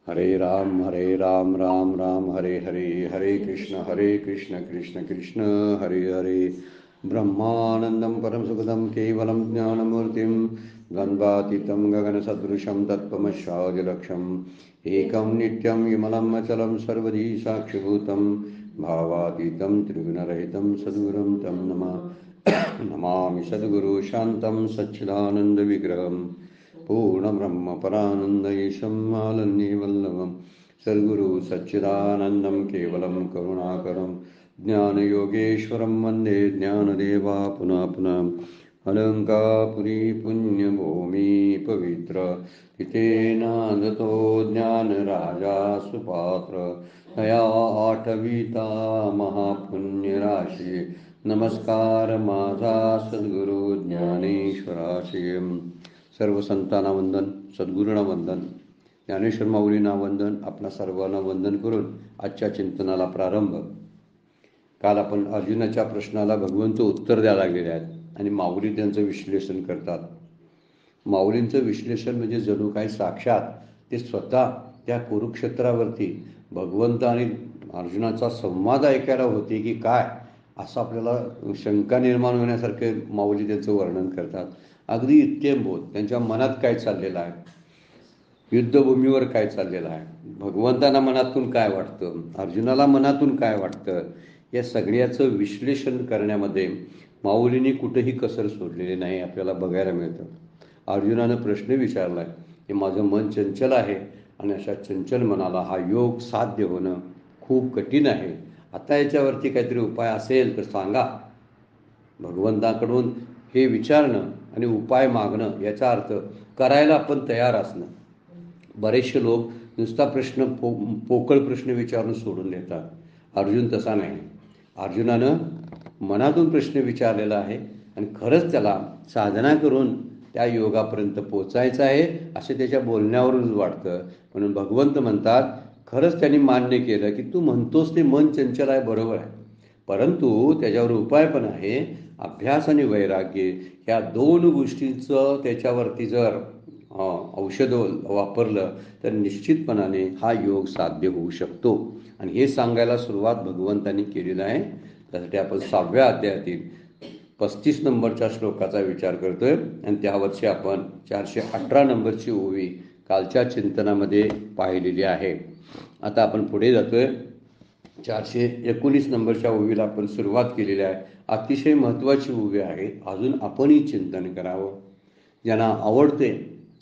हरे राम राम राम हरे हरे, हरे कृष्ण कृष्ण कृष्ण हरे हरे। ब्रह्मानंदं परमसुखदं केवलं ज्ञानमूर्तिं द्वन्द्वातीतं गगनसदृशं तत्त्वमस्यादिलक्ष्यम् एकं नित्यं विमलं अचलं सर्वधी साक्षिभूतं भावातीतं त्रिगुणरहितं सद्गुरुं तं नमामि सद्गुरु शान्तं सच्चिदानन्दविग्रहम् पूर्णब्रह्मपरानन्दईशं मालन्यवल्लभं सद्गुरु सच्चिदानन्दं केवलं करुणाकरं ज्ञानयोगेश्वरं वन्दे ज्ञानदेवा पुनः पुनः। अलङ्कापुरी पुण्यभूमि पवित्र तिथेनादतो ज्ञानराजा सुपात्र तया आठविता महापुण्यराशी नमस्कार माझा सद्गुरु ज्ञानेश्वराशी। सर्व संतांना वंदन, सद्गुरूंना वंदन, ज्ञानेश्वर माऊलींना वंदन, आपणा सर्वांना वंदन करून आजच्या चिंतनाला प्रारंभ। काल आपण अर्जुनाच्या प्रश्नाला भगवंत उत्तर द्यायला लागलेले आहेत आणि माऊली त्यांचं विश्लेषण करतात। माऊलींचं विश्लेषण म्हणजे जणू काही साक्षात ते स्वतः त्या कुरुक्षेत्रावरती भगवंत आणि अर्जुनाचा संवाद ऐकायला होते की काय, असं आपल्याला शंका निर्माण होण्यासारखे माऊली त्यांचं वर्णन करतात। अगदी इत्यंभूत त्यांच्या मनात काय चाललेलं आहे, युद्धभूमीवर काय चाललेलं आहे, भगवंतांना मनातून काय वाटतं, अर्जुनाला मनातून काय वाटतं, या सगळ्याचं विश्लेषण करण्यामध्ये माऊलींनी कुठेही कसर सोडलेली नाही आपल्याला बघायला मिळतं। अर्जुनानं प्रश्न विचारला आहे की माझं मन चंचल आहे आणि अशा चंचल मनाला हा योग साध्य होणं खूप कठीण आहे, आता याच्यावरती काहीतरी उपाय असेल तर सांगा। भगवंताकडून हे विचारणं आणि उपाय मागणं याचा अर्थ करायला आपण तयार असणं। बरेचसे लोक नुसता पोकळ प्रश्न विचारून सोडून देतात, अर्जुन तसा नाही। अर्जुनानं मनातून प्रश्न विचारलेला आहे आणि खरंच त्याला साधना करून त्या योगापर्यंत पोचायचं आहे असे त्याच्या बोलण्यावरून वाटतं। म्हणून भगवंत म्हणतात खरंच त्यांनी मान्य केलं की तू म्हणतोस ते मन चंचल आहे, बरोबर आहे, परंतु त्याच्यावर उपाय पण आहे। अभ्यास आणि वैराग्य ह्या दोन गोष्टींचं त्याच्यावरती जर औषध वापरलं तर निश्चितपणाने हा योग साध्य होऊ शकतो आणि हे सांगायला सुरुवात भगवंतांनी केलेलं आहे। त्यासाठी आपण 6व्या अध्यायातील 35 नंबरच्या श्लोकाचा विचार करतोय आणि त्यावरची आपण 418 नंबरची ओवी कालच्या चिंतनामध्ये पाहिलेली आहे। आता आपण पुढे जातोय, 419 नंबरच्या ओवीला आपण सुरुवात केलेली आहे। अतिशय महत्त्वाची ओवी आहे, अजून आपणही चिंतन करावं। ज्यांना आवडते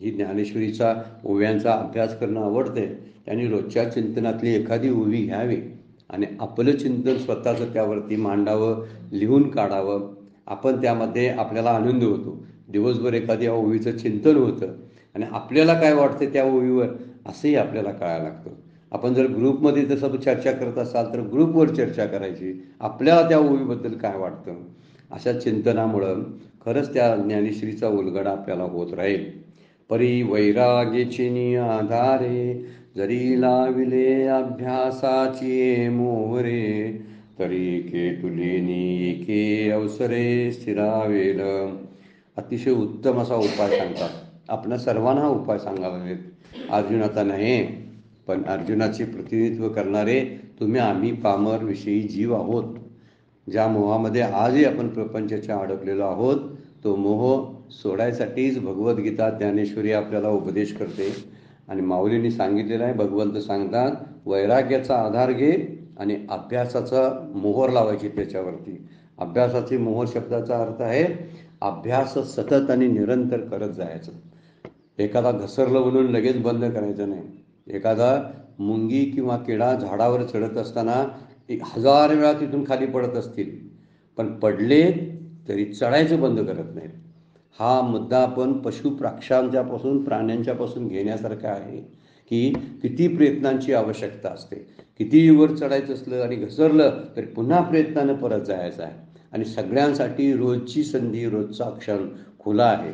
ही ज्ञानेश्वरीचा ओव्यांचा अभ्यास करणं आवडते त्यांनी रोजच्या चिंतनातली एखादी ओवी घ्यावी आणि आपलं चिंतन स्वतःचं त्यावरती मांडावं, लिहून काढावं। आपण त्यामध्ये आपल्याला आनंद होतो, दिवसभर एखाद्या ओवीचं चिंतन होतं आणि आपल्याला काय वाटतं त्या ओवीवर असंही आपल्याला कळायला लागतं। आपण जर ग्रुपमध्ये तसं चर्चा करत असाल तर ग्रुपवर चर्चा करायची, आपल्याला त्या ओवीबद्दल काय वाटतं, अशा चिंतनामुळं खरंच त्या ज्ञानेश्वरीचा उलगडा आपल्याला होत राहील। परी वैराग्याची आधारे जरी लाविले अभ्यासाची मोहरे तरी के तुलेनी एके अवसरे स्थिरावेल। अतिशय उत्तम असा उपाय सांगतात, आपण सर्वांना हा उपाय सांगायला हवेत। अर्जुनाचा नाही, पण अर्जुनाचे प्रतिनिधित्व करणारे तुम्ही आम्ही पामर विषयी जीव आहोत। ज्या मोहामध्ये आजही आपण प्रपंचाच्या अडकलेलो आहोत तो मोह सोडायसाठीच भगवद्गीता ज्ञानेश्वरी आपल्याला उपदेश करते आणि माऊलींनी सांगितलेलं आहे, भगवंत सांगतात वैराग्याचा आधार घे आणि अभ्यासाचा मोहर लावायची त्याच्यावरती। अभ्यासाची मोहर शब्दाचा अर्थ आहे अभ्यास सतत आणि निरंतर करत जायचं। एखादा घसरलं म्हणून लगेच बंद करायचं नाही। एखादा मुंगी किंवा किडा झाडावर चढत असताना 1000 वेळा तिथून खाली पडत असतील पण पडले तरी चढायचं बंद करत नाहीत। हा मुद्दा आपण पशुपक्ष्यांच्यापासून प्राण्यांच्यापासून घेण्यासारखा आहे की किती प्रयत्नांची आवश्यकता असते, किती वर चढायचं असलं आणि घसरलं तरी पुन्हा प्रयत्नानं परत जायचं आहे आणि सगळ्यांसाठी रोजची संधी, रोजचा क्षण खुला आहे।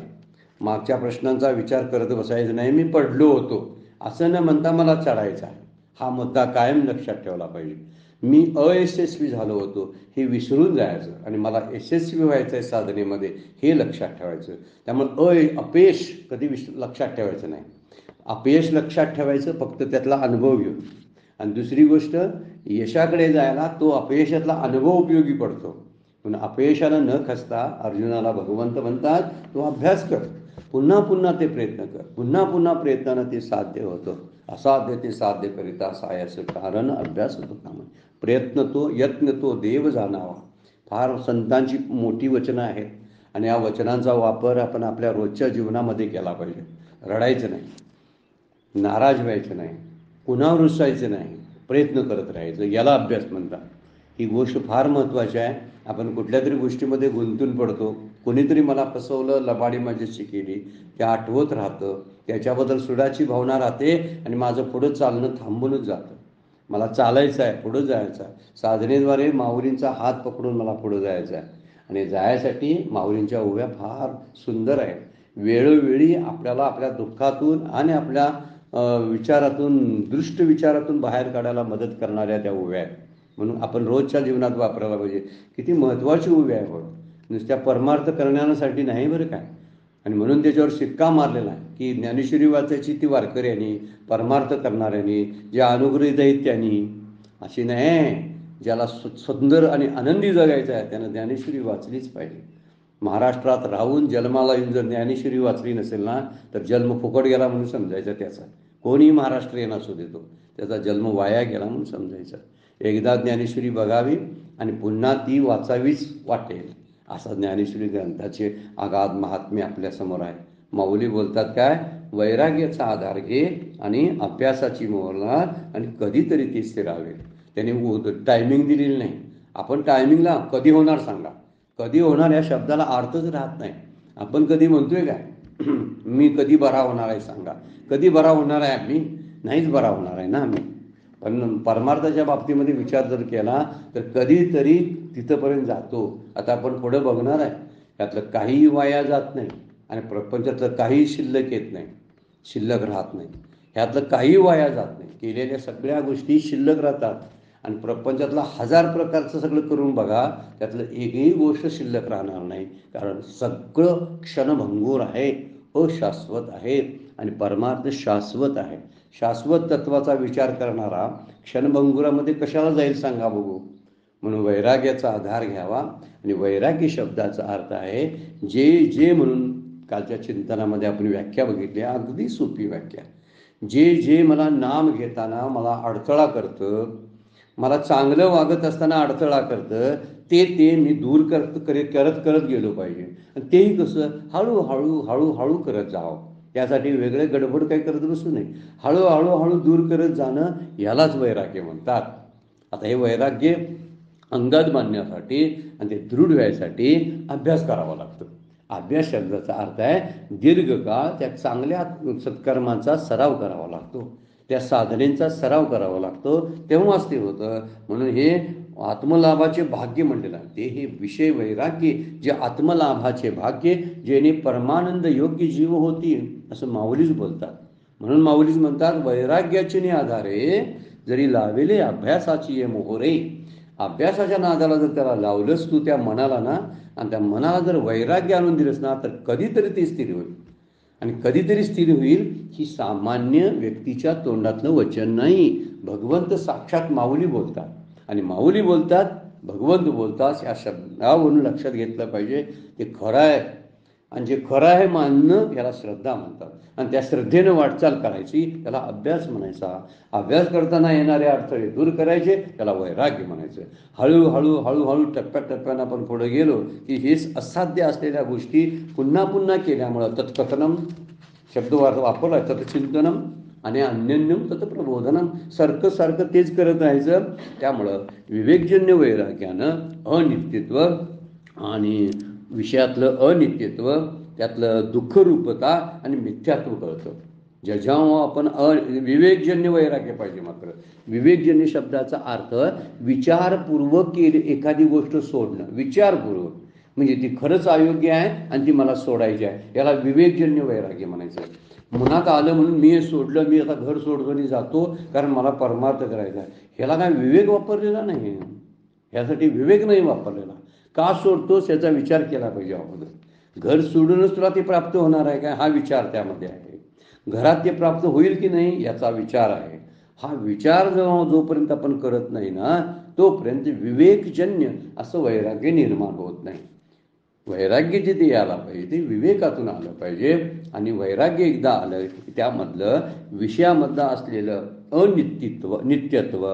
मागच्या प्रश्नांचा विचार करत बसायचं नाही, मी पडलो होतो असं न म्हणता मला चढायचं आहे, हा मुद्दा कायम लक्षात ठेवला पाहिजे। मी अयशस्वी झालो होतो हे विसरून जायचं आणि मला यशस्वी व्हायचं आहे साधनेमध्ये हे लक्षात ठेवायचं। त्यामुळे अपयश कधी लक्षात ठेवायचं नाही। अपयश लक्षात ठेवायचं, फक्त त्यातला अनुभव घेऊन. आणि दुसरी गोष्ट, यशाकडे जायला तो अपयशातला अनुभव उपयोगी पडतो. पण अपयशानं न खचता अर्जुनाला भगवंत म्हणतात, तू अभ्यास कर, पुन्हा पुन्हा ते प्रयत्न कर, पुन्हा पुन्हा प्रयत्नानं ते साध्य होतं. असाध्य ते साध्य करिता सायाचं कारण अभ्यास होतो काम. प्रयत्न तो यत्न तो देव जाणावा. फार संतांची मोठी वचनं आहेत आणि या वचनांचा वापर आपण आपल्या रोजच्या जीवनामध्ये केला पाहिजे. रडायचं नाही, नाराज व्हायचं नाही, पुन्हा रुसायचं नाही, प्रयत्न करत राहायचं, याला अभ्यास म्हणतात. ही गोष्ट फार महत्त्वाची आहे. आपण कुठल्या तरी गोष्टीमध्ये गुंतून पडतो, कोणीतरी मला फसवलं, लबाडी मजेशी केली, ते आठवत राहतं, त्याच्याबद्दल सुडाची भावना राहते आणि माझं पुढं चालणं थांबूनच जातं. मला चालायचं आहे, पुढं जायचं आहे, साधनेद्वारे माऊलींचा हात पकडून मला पुढं जायचं आहे. आणि जायसाठी माऊलींच्या उभ्या फार सुंदर आहेत. वेळोवेळी आपल्याला आपल्या दुःखातून आणि आपल्या विचारातून, दृष्ट विचारातून बाहेर काढायला मदत करणाऱ्या त्या उभ्या आहेत. म्हणून आपण रोजच्या जीवनात वापरायला पाहिजे. किती महत्त्वाची उभी आहे बघ, नुसत्या परमार्थ करण्यासाठी नाही बरं काय. आणि म्हणून त्याच्यावर शिक्का मारलेला आहे की ज्ञानेश्वरी वाचायची ती वारकऱ्यांनी, परमार्थ करणाऱ्यांनी, जे अनुग्रहित आहेत त्यांनी, अशी नाही. ज्याला सुंदर आणि आनंदी जगायचं आहे त्यानं ज्ञानेश्वरी वाचलीच पाहिजे. महाराष्ट्रात राहून जन्माला येऊन जर ज्ञानेश्वरी वाचली नसेल ना, तर जन्म फुकट गेला म्हणून समजायचा. त्याचा कोणीही महाराष्ट्रीयन असू देतो, त्याचा जन्म वाया गेला म्हणून समजायचा. एकदा ज्ञानेश्वरी बघावी आणि पुन्हा ती वाचावीच वाटेल, असा ज्ञानेश्वरी ग्रंथाचे अगाध महात्म्य आपल्यासमोर आहे. माऊली बोलतात काय, वैराग्याचा आधार घे आणि अभ्यासाची मोहर आणि कधीतरी ती स्थिरावेल. त्यांनी टायमिंग दिलेली नाही. आपण टायमिंगला कधी होणार सांगा, कधी होणार या शब्दाला अर्थच राहत नाही. आपण कधी म्हणतोय काय, मी कधी बरा होणार आहे सांगा, कधी बरा होणार आहे? आम्ही नाहीच बरा होणार आहे ना आम्ही. पण परमार्थाच्या बाबतीमध्ये विचार जर केला तर कधीतरी तिथंपर्यंत जातो. आता आपण पुढं बघणार आहे, यातलं काहीही वाया जात नाही आणि प्रपंचातलं काही शिल्लक येत नाही, शिल्लक राहत नाही. ह्यातलं काही वाया जात नाही, केलेल्या सगळ्या गोष्टी शिल्लक राहतात. आणि प्रपंचातला 1000 प्रकारचं सगळं करून बघा, त्यातलं एकही गोष्ट शिल्लक राहणार नाही. कारण सगळं क्षणभंगूर आहे, अशाश्वत आहे. आणि परमार्थ शाश्वत आहे. शाश्वत तत्वाचा विचार करणारा क्षणभंगुरामध्ये कशाला जाईल सांगा बघू. म्हणून वैराग्याचा आधार घ्यावा. आणि वैराग्य शब्दाचा अर्थ आहे जे जे, म्हणून कालच्या चिंतनामध्ये आपण व्याख्या बघितली, अगदी सोपी व्याख्या. जे जे मला नाम घेताना मला अडथळा करतं, मला चांगलं वागत असताना अडथळा करतं, ते मी दूर करत गेलो पाहिजे. आणि तेही कसं, हळूहळू हळूहळू करत जावं. त्यासाठी वेगळे गडबड काही करत बसू नये. हळूहळू दूर करत जाणं, यालाच वैराग्य म्हणतात. आता हे वैराग्य अंगात बांधण्यासाठी आणि ते दृढ व्हायसाठी अभ्यास करावा लागतो. अभ्यास शब्दाचा अर्थ आहे दीर्घकाळ त्या चांगल्या सत्कर्मांचा सराव करावा लागतो, त्या साधनेचा सराव करावा लागतो, तेव्हाच ते होतं. म्हणून हे आत्मलाभाचे भाग्य म्हणलेलं आहे. ते हे विषय वैराग्य, जे आत्मलाभाचे भाग्य, जेणे परमानंद योग्य जीव होतील, असं माऊलीच बोलतात. म्हणून माऊलीच म्हणतात, वैराग्याचे आधारे जरी लावेले अभ्यासाची ये मोहरे. अभ्यासाच्या नादाला जर त्याला लावलंस तू त्या मनाला ना, आणि त्या मनाला जर वैराग्य आणून दिलंस ना, तर कधीतरी ते स्थिर होईल. आणि कधीतरी स्थिर होईल ही सामान्य व्यक्तीच्या तोंडातलं वचन नाही. भगवंत साक्षात माऊली बोलतात. आणि माऊली बोलतात, भगवंत बोलतात, या शब्दावरून लक्षात घेतलं पाहिजे. ते खरं आहे. आणि जे खरं आहे मानणं, याला श्रद्धा म्हणतात. आणि त्या श्रद्धेनं वाटचाल करायची, त्याला अभ्यास म्हणायचा. अभ्यास करताना येणारे अडथळे दूर करायचे, त्याला वैराग्य म्हणायचं. हळूहळू टप्प्याटप्प्यानं आपण पुढे गेलो की हेच असाध्य असलेल्या गोष्टी पुन्हा पुन्हा केल्यामुळं, तत्कथनम शब्द वापरला, तत्चिंतनम आणि अन्यन्यम तत्प्रबोधनम, सारखं तेच करत राहायचं. त्यामुळं विवेकजन्य वैराग्यानं अनित्यत्व आणि विषयातलं अनित्यत्व, त्यातलं दुःखरूपता आणि मिथ्यात्व कळतं. जेव्हा आपण विवेकजन्य वैराग्य पाहिजे. मात्र विवेकजन्य शब्दाचा अर्थ विचारपूर्वक एखादी गोष्ट सोडणं. विचारपूर्वक म्हणजे ती खरंच अयोग्य आहे आणि ती मला सोडायची आहे, याला विवेकजन्य वैराग्य म्हणायचं. मनात आलं म्हणून मी हे सोडलं, मी आता घर सोडतो आणि जातो कारण मला परमार्थ करायचा आहे, ह्याला काय विवेक वापरलेला नाही. ह्यासाठी विवेक नाही वापरलेला. का सोडतोस याचा विचार केला पाहिजे अगोदर. घर सोडूनच तुला ते प्राप्त होणार आहे काय, हा विचार त्यामध्ये आहे. घरात ते प्राप्त होईल की नाही याचा विचार आहे. हा विचार जोपर्यंत आपण करत नाही ना तोपर्यंत विवेकजन्य असं वैराग्य निर्माण होत नाही. वैराग्य जिथे यायला पाहिजे ते विवेकातून आलं पाहिजे. आणि वैराग्य एकदा आलं की त्यामधलं विषयामधलं असलेलं नित्यत्व,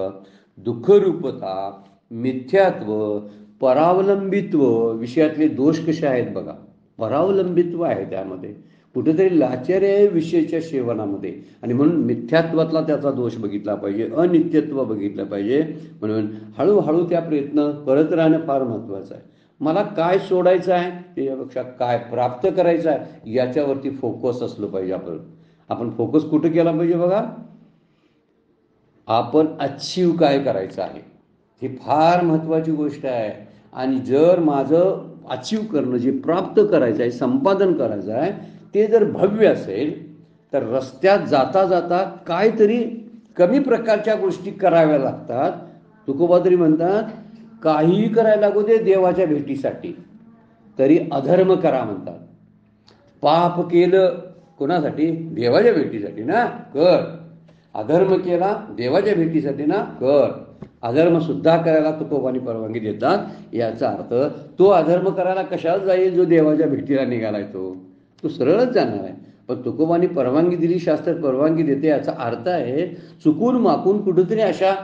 दुःखरूपता, मिथ्यात्व, परावलंबित्व, विषयातले दोष कसे आहेत बघा. परावलंबित्व आहे त्यामध्ये, कुठेतरी लाचार्य आहे विषयाच्या सेवनामध्ये. आणि म्हणून मिथ्यात्वातला त्याचा दोष बघितला पाहिजे, अनित्यत्व बघितलं पाहिजे. म्हणून हळूहळू त्या प्रयत्न करत राहणं फार महत्त्वाचं आहे. मला काय सोडायचं आहे त्याच्यापेक्षा काय प्राप्त करायचं आहे याच्यावरती फोकस असलं पाहिजे. आपण फोकस कुठं केला पाहिजे बघा. आपण अचीव काय करायचं आहे ही फार महत्त्वाची गोष्ट आहे. आणि जर माझं अचीव करणं, जे प्राप्त करायचं आहे, संपादन करायचं आहे, ते जर भव्य असेल तर रस्त्यात जाता जाता काहीतरी कमी प्रकारच्या गोष्टी कराव्या लागतात. तुकोबा तरी म्हणतात काहीही करायला लागू दे देवाच्या भेटीसाठी, तरी अधर्म करा म्हणतात. पाप केलं कोणासाठी? देवाच्या भेटीसाठी ना कर. अधर्म केला देवाच्या भेटीसाठी ना कर. अधर्म सुद्धा करायला तुकोबांनी परवानगी देतात. याचा अर्थ तो अधर्म करायला कशाला जाईल जो देवाच्या भेटीला निघालाय तो सरळच जाणार आहे. पण तुकोबांनी परवानगी दिली, शास्त्र परवानगी देते, याचा अर्थ आहे चुकून माकून कुठेतरी अशा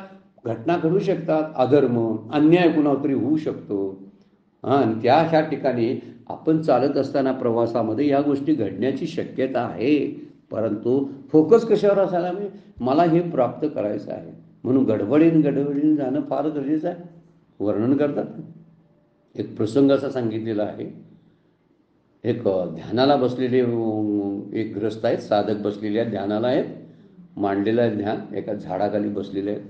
घटना घडू शकतात. अधर्म, अन्याय कुणावर तरी होऊ शकतो. आणि त्या अशा ठिकाणी आपण चालत असताना प्रवासामध्ये या गोष्टी घडण्याची शक्यता आहे. परंतु फोकस कशावर असायला म्हणजे मला हे प्राप्त करायचं आहे म्हणून गडबडीने जाणं फार गरजेचं आहे. वर्णन करतात एक प्रसंग असा सांगितलेला आहे. एक ध्यानाला बसलेले एक ग्रस्त आहेत, साधक बसलेले आहेत, ध्यानाला आहेत, मांडलेलं आहे ध्यान, एका झाडाखाली बसलेले आहेत.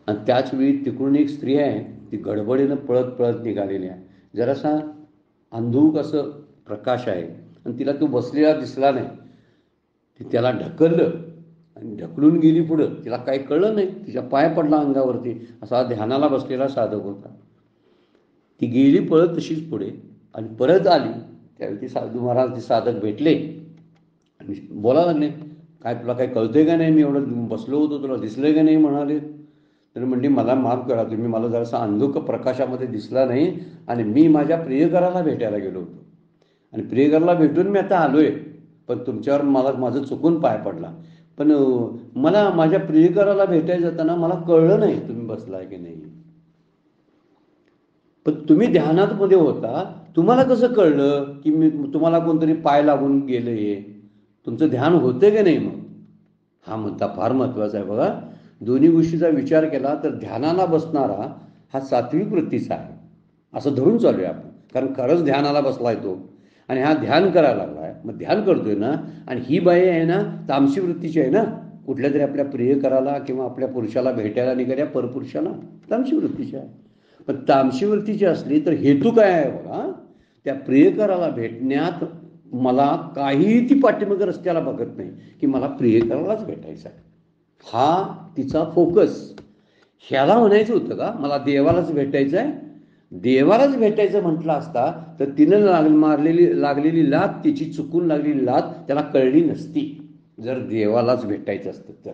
आणि त्याचवेळी तिकडून एक स्त्री आहे, ती गडबडीनं पळत पळत निघालेली आहे. जरासा अंधूक असं प्रकाश आहे आणि तिला तो बसलेला दिसला नाही. ती त्याला ढकललं आणि ढकलून गेली पुढं. तिला काही कळलं नाही, तिच्या पाय पडला अंगावरती. असा ध्यानाला बसलेला साधक होता. ती गेली पळत तशीच पुढे आणि परत आली. त्यावेळी ती साधू महाराज ते साधक भेटले आणि बोला लागले, काय तुला काय कळतंय का नाही, मी एवढं बसलो होतो तुला दिसलंय का नाही म्हणाले. तर म्हणजे मला माफ करा तुम्ही, मला जरासा अंधुक प्रकाशामध्ये दिसला नाही आणि मी माझ्या प्रियकराला भेटायला गेलो होतो आणि प्रियकराला भेटून मी आता आलोय, पण तुमच्यावर माझं चुकून पाय पडला. पण मला माझ्या प्रियकराला भेटायला जाताना मला कळलं नाही तुम्ही बसलाय की नाही. पण तुम्ही ध्यानात मध्ये होता, तुम्हाला कसं कळलं की मी तुम्हाला कोणतरी पाय लागून गेलंय? तुमचं ध्यान होतंय का नाही? मग हा मुद्दा फार महत्वाचा आहे बघा. दोन्ही गोष्टीचा विचार केला तर ध्यानाला बसणारा हा सात्विक वृत्तीचा आहे असं धरून चालूया आपण. कारण खरंच ध्यानाला बसलाय तो आणि हा ध्यान करायला लागलाय. मग ध्यान करतोय ना, आणि ही बाई आहे ना तामसी वृत्तीची आहे ना, कुठल्या तरी आपल्या प्रियकराला किंवा आपल्या पुरुषाला भेटायला निघाल्या परपुरुषाला तामसी वृत्तीची आहे. पण तामसी वृत्तीची असली तर हेतू काय आहे बघा, त्या प्रियकराला भेटण्यात मला काही ती पाठीमागे रस्त्याला बघत नाही की मला प्रियकरालाच भेटायचं आहे. हा तिचा फोकस. ह्याला म्हणायचं होतं का मला देवालाच भेटायचं आहे? देवालाच भेटायचं म्हटलं असता तर तिनं लागलेली लात, तिची चुकून लागलेली लात त्याला कळली नसती. जर देवालाच भेटायचं असतं तर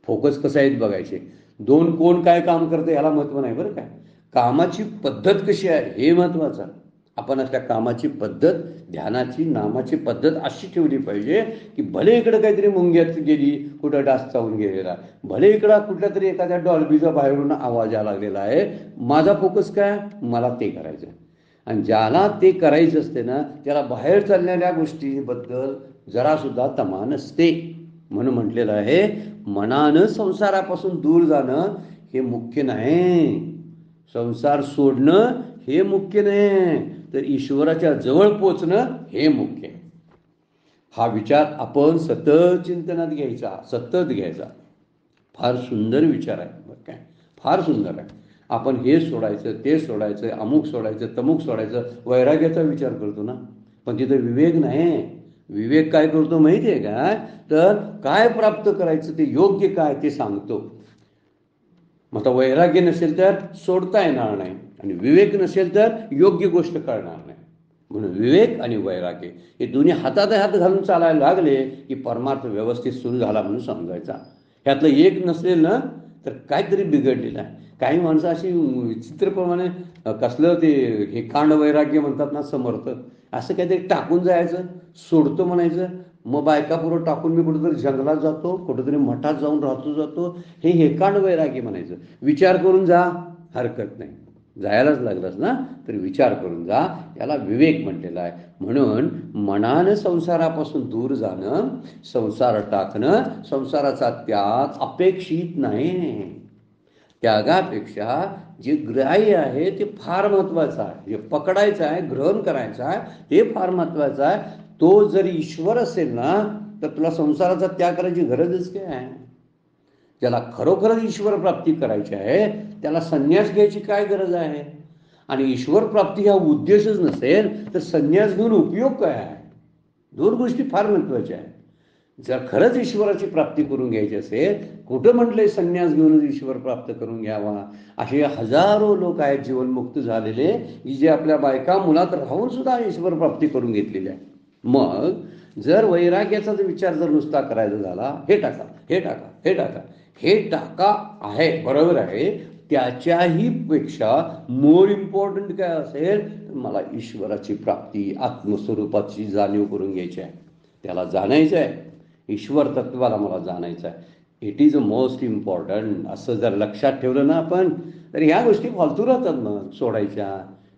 फोकस कसं आहे बघायचे. दोन कोण काय काम करतं याला महत्त्व नाही बरं काय, कामाची पद्धत कशी आहे हे महत्त्वाचं. आपण आपल्या कामाची पद्धत, ध्यानाची नामाची पद्धत अशी ठेवली पाहिजे की भले इकडं काहीतरी मुंग्यात गेली, कुठं डास चावून गेलेला, भले इकडं कुठल्या तरी एखाद्या डॉल्बीचा बाहेरून आवाज यायला लागलेला आहे, माझा फोकस काय, मला ते करायचं. आणि ज्याला ते करायचं असते ना त्याला बाहेर चाललेल्या गोष्टीबद्दल जरासुद्धा तमा नसते. म्हणून म्हटलेलं आहे मनानं संसारापासून दूर जाणं हे मुख्य नाही, संसार सोडणं हे मुख्य नाही, तर ईश्वराच्या जवळ पोचणं हे मुख्य. हा विचार आपण सतत चिंतनात घ्यायचा, सतत घ्यायचा. फार सुंदर विचार आहे बरं काय, फार सुंदर आहे. आपण हे सोडायचं, ते सोडायचं, अमुक सोडायचं, तमुक सोडायचं, वैराग्याचा विचार करतो ना, पण तिथं विवेक नाही. विवेक काय करतो माहिती आहे का, तर काय प्राप्त करायचं ते योग्य काय ते सांगतो. मग आता वैराग्य नसेल तर सोडता येणार नाही आणि विवेक नसेल तर योग्य गोष्ट कळणार नाही. म्हणून विवेक आणि वैराग्य हे दोन्ही हातात हात घालून चालायला लागले की परमार्थ व्यवस्थित सुरू झाला म्हणून समजायचा. ह्यातलं एक नसेल ना तर काहीतरी बिघडलेलं आहे. काही माणसं अशी विचित्रप्रमाणे कसलं ते हे कांड वैराग्य म्हणतात ना समर्थ, असं काहीतरी टाकून जायचं, सोडतो म्हणायचं, मग बायकापुरं टाकून मी कुठेतरी जंगलात जातो, कुठेतरी मठात जाऊन राहतो जातो, हे कांड वैराग्य म्हणायचं. विचार करून जा, हरकत नाही, जायलाच लागलंच ना तर विचार करून जा, याला विवेक म्हटलेला आहे. म्हणून मनानं संसारापासून दूर जाणं, संसार टाकणं, संसाराचा त्याग अपेक्षित नाही. त्यागापेक्षा जे ग्राह्य आहे ते फार महत्वाचं आहे, जे पकडायचं आहे, ग्रहण करायचं आहे ते फार महत्वाचं आहे. तो जर ईश्वर असेल ना तर तुला संसाराचा त्याग करायची गरजच काय आहे. ज्याला खरोखरच ईश्वर प्राप्ती करायची आहे त्याला संन्यास घ्यायची काय गरज आहे. आणि ईश्वर प्राप्ती हा उद्देशच नसेल तर संन्यास घेऊन उपयोग काय आहे. दोन गोष्टी फार महत्वाच्या आहेत. जर खरंच ईश्वराची प्राप्ती करून घ्यायची असेल, कुठं म्हटलंय संन्यास घेऊनच ईश्वर प्राप्त करून घ्यावा. असे हजारो लोक आहेत जीवनमुक्त झालेले की जे आपल्या बायका मुलात राहून सुद्धा ईश्वर प्राप्ती करून घेतलेली आहे. मग जर वैराग्याचा विचार जर नुसता करायचा झाला, हे टाका, हे टाका, हे टाका, हे टाका आहे, बरोबर आहे, त्याच्याही पेक्षा मोर इम्पॉर्टंट काय असेल तर मला ईश्वराची प्राप्ती, आत्मस्वरूपाची जाणीव करून घ्यायची आहे, त्याला जाणायचं आहे, ईश्वर तत्वाला मला जाणायचं आहे. It is a most important. असं जर लक्षात ठेवलं ना आपण तर ह्या गोष्टी फालतू राहतात. मग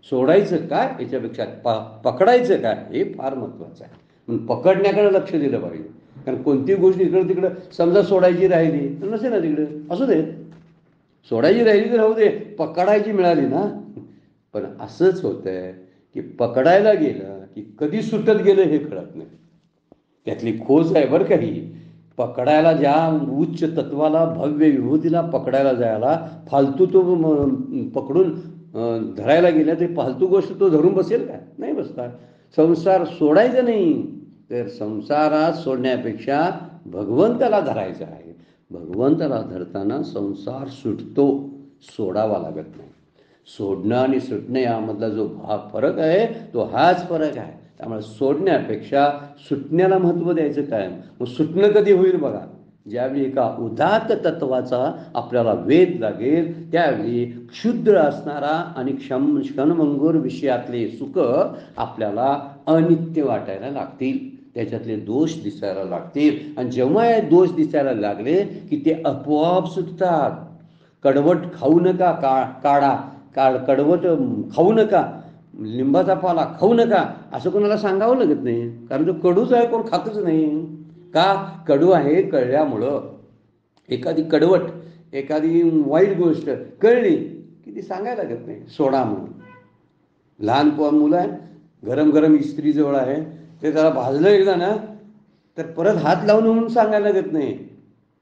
सोडायचं काय याच्यापेक्षा पकडायचं काय हे फार महत्वाचं आहे. म्हणून पकडण्याकडे लक्ष दिलं पाहिजे. कारण कोणती गोष्ट इकडं तिकडं समजा सोडायची राहिली तर नसे ना तिकडं, असू दे, सोडायची राहिली तर राहू दे, पकडायची मिळाली ना. पण असंच होतंय की पकडायला गेलं की कधी सुटत गेलं हे कळत नाही. त्यातली खोज आहे बरं काही. पकडायला ज्या उच्च तत्वाला, भव्य विभूतीला पकडायला जायला फालतू तो पकडून धरायला गेला तरी फालतू गोष्ट तो धरून बसेल का? नाही बसता. संसार सोडायचा नाही तर संसारात सोडण्यापेक्षा भगवंताला धरायचं आहे. भगवंताला धरताना संसार सुटतो, सोडावा लागत नाही. सोडणं आणि सुटणं यामधला जो फरक आहे तो हाच फरक आहे. त्यामुळे सोडण्यापेक्षा सुटण्याला महत्त्व द्यायचं काय. मग सुटणं कधी होईल बघा, ज्यावेळी एका उदात्त तत्वाचा आपल्याला वेध लागेल, त्यावेळी क्षुद्र असणारा आणि क्षणभंगुर विषयातले सुख आपल्याला अनित्य वाटायला लागतील, त्याच्यातले दोष दिसायला लागतील. आणि जेव्हा हे दोष दिसायला लागले की ते आपोआप सुटतात. कडवट खाऊ नका, कडवट खाऊ नका, लिंबाचा पाला खाऊ नका असं कोणाला सांगावं लागत नाही. कारण तो कडूच आहे, कोण खातच नाही. का कडू आहे कळल्यामुळं. एखादी कडवट, एखादी वाईट गोष्ट कळली की ती सांगायला लागत नाही, सोडा म्हणून. लहान मुलं आहे, गरम गरम इस्त्री जवळ आहे, ते त्याला भाजलं एकदा ना तर परत हात लावून म्हणून सांगायला लागत नाही.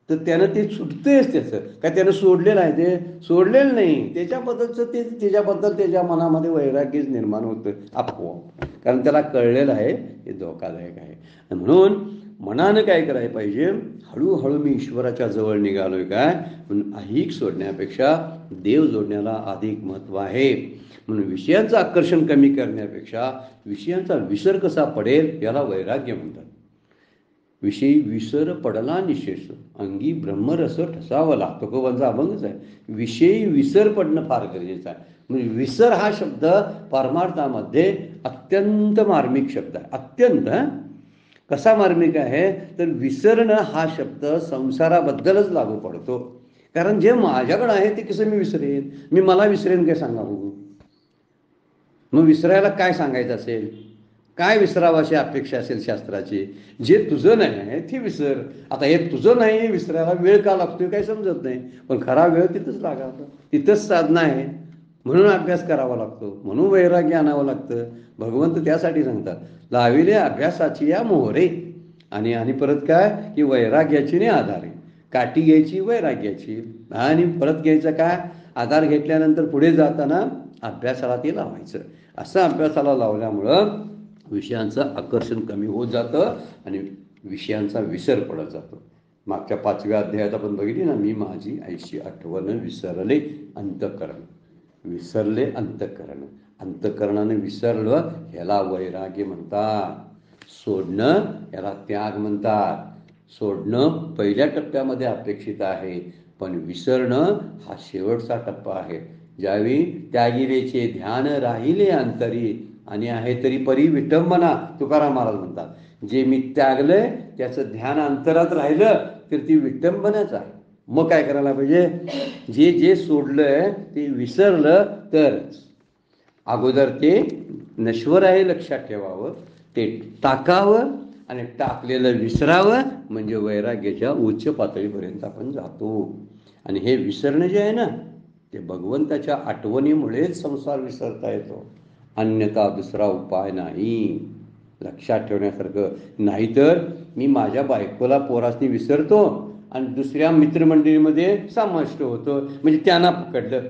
तर त्यानं ते सुटतेच. त्याचं काय त्यानं सोडलेलं आहे, ते सोडलेलं नाही. त्याच्याबद्दलचं ते त्याच्याबद्दल त्याच्या मनामध्ये वैराग्यच निर्माण होतं आपोआप. कारण त्याला कळलेलं आहे हे धोकादायक आहे. म्हणून मनानं काय करायला पाहिजे, हळूहळू मी ईश्वराच्या जवळ निघालोय काय म्हणून अहिक सोडण्यापेक्षा देव जोडण्याला अधिक महत्त्व आहे. म्हणून विषयांचं आकर्षण कमी करण्यापेक्षा विषयांचा विसर कसा पडेल याला वैराग्य म्हणतात. विषयी विसर पडला निशेष, अंगी ब्रह्मरस ठसावला, तुकोबांचा अभंगच आहे. विषयी विसर पडणं फार गरजेचं आहे. म्हणजे विसर हा शब्द परमार्थामध्ये अत्यंत मार्मिक शब्द आहे. अत्यंत कसा मार्मिक आहे तर विसरणं हा शब्द संसाराबद्दलच लागू पडतो. कारण जे माझ्याकडं आहे ते कसं मी विसरेन, मला विसरेन काय सांगावं. मग विसरायला काय सांगायचं असेल, काय विसरावं अशी अपेक्षा असेल शास्त्राची. जे तुझं नाही आहे ते विसर. आता हे तुझं नाही विसरायला वेळ का लागतोय काय समजत नाही, पण खरा वेळ तिथंच लागावा, तिथंच साधना आहे. म्हणून अभ्यास करावा लागतो, म्हणून वैराग्य आणावं लागतं. भगवंत त्यासाठी सांगतात, लाविले अभ्यासाची या मोहरे. आणि परत काय की वैराग्याची ने आधारे. काठी घ्यायची वैराग्याची आणि परत घ्यायचं काय, आधार घेतल्यानंतर पुढे जाताना अभ्यासाला ते लावायचं. असं अभ्यासाला लावल्यामुळं विषयांचं आकर्षण कमी होत जातं आणि विषयांचा विसर पडत जातो. मागच्या 5व्या अध्यायात आपण बघितली ना, मी माझी ऐशी आठवण विसरले अंतःकरण. विसरले अंतःकरण. अंतःकरणाने विसरलं ह्याला वैराग्य म्हणतात. सोडणं याला त्याग म्हणतात. सोडणं पहिल्या टप्प्यामध्ये अपेक्षित आहे, पण विसरणं हा शेवटचा टप्पा आहे. ज्यावेळी त्यागिलेचे ध्यान राहिले अंतरी आणि आहे तरी परी विटंबना, तुकाराम महाराज म्हणतात. जे मी त्यागलंय त्याचं ध्यान अंतरात राहिलं तर ती विटंबनाच आहे. मग काय करायला पाहिजे? जे जे सोडलंय ते विसरलं तरच. अगोदर ते नश्वर आहे लक्षात ठेवावं, ते टाकावं आणि टाकलेलं विसरावं, म्हणजे वैराग्याच्या उच्च पातळीपर्यंत आपण जातो. आणि हे विसरणं जे आहे ना, ते भगवंताच्या आठवणीमुळेच संसार विसरता येतो, अन्यथा दुसरा उपाय नाही. लक्षात ठेवण्यासारखं. नाहीतर मी माझ्या बायकोला पोरासनी विसरतो आणि दुसऱ्या मित्रमंडळीमध्ये समाविष्ट होतो, म्हणजे त्यांना पकडलं.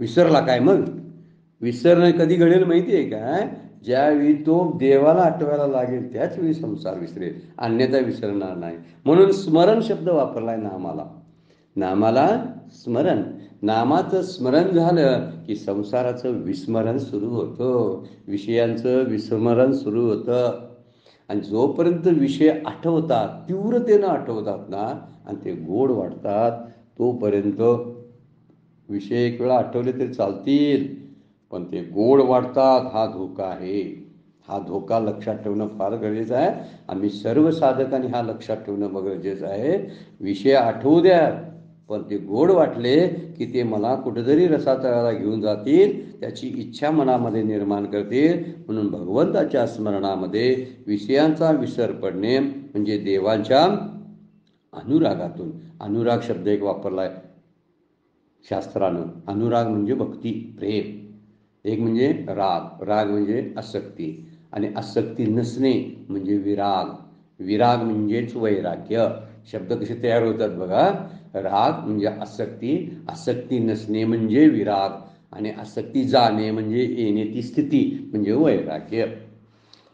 विसरला काय मग? विसरणं कधी घडेल माहिती आहे काय? ज्यावेळी तो देवाला आठवायला लागेल त्याच वेळी संसार विसरेल, अन्यथा विसरणार नाही. म्हणून स्मरण शब्द वापरलाय नामाला. नामाला स्मरण. नामाचं स्मरण झालं की संसाराचं विस्मरण सुरू होतं, विषयांचं विस्मरण सुरू होतं. आणि जोपर्यंत विषय आठवतात, तीव्रतेनं आठवतात ना, आणि ते गोड वाटतात, तोपर्यंत विषय एक वेळा आठवले तरी चालतील, पण ते गोड वाटतात, हा धोका आहे. हा धोका लक्षात ठेवणं फार गरजेचं आहे. आम्ही सर्व साधकांनी हा लक्षात ठेवणं गरजेचं आहे. विषय आठवू द्या, पण ते गोड वाटले की ते मला कुठेतरी रसातळाला घेऊन जातील, त्याची इच्छा मनामध्ये निर्माण करतील. म्हणून भगवंताच्या स्मरणामध्ये विषयांचा विसर पडणे म्हणजे देवांच्या अनुरागातून. अनुराग शब्द एक वापरलाय शास्त्रानं. अनुराग म्हणजे भक्ती, प्रेम. एक म्हणजे राग. राग म्हणजे आसक्ती, आणि आसक्ती नसणे म्हणजे विराग. विराग म्हणजेच वैराग्य. शब्द कसे तयार होतात बघा. राग म्हणजे आसक्ती, आसक्ती नसणे म्हणजे विराग, आणि आसक्ती जाणे म्हणजे येणे ती स्थिती म्हणजे वैराग्य.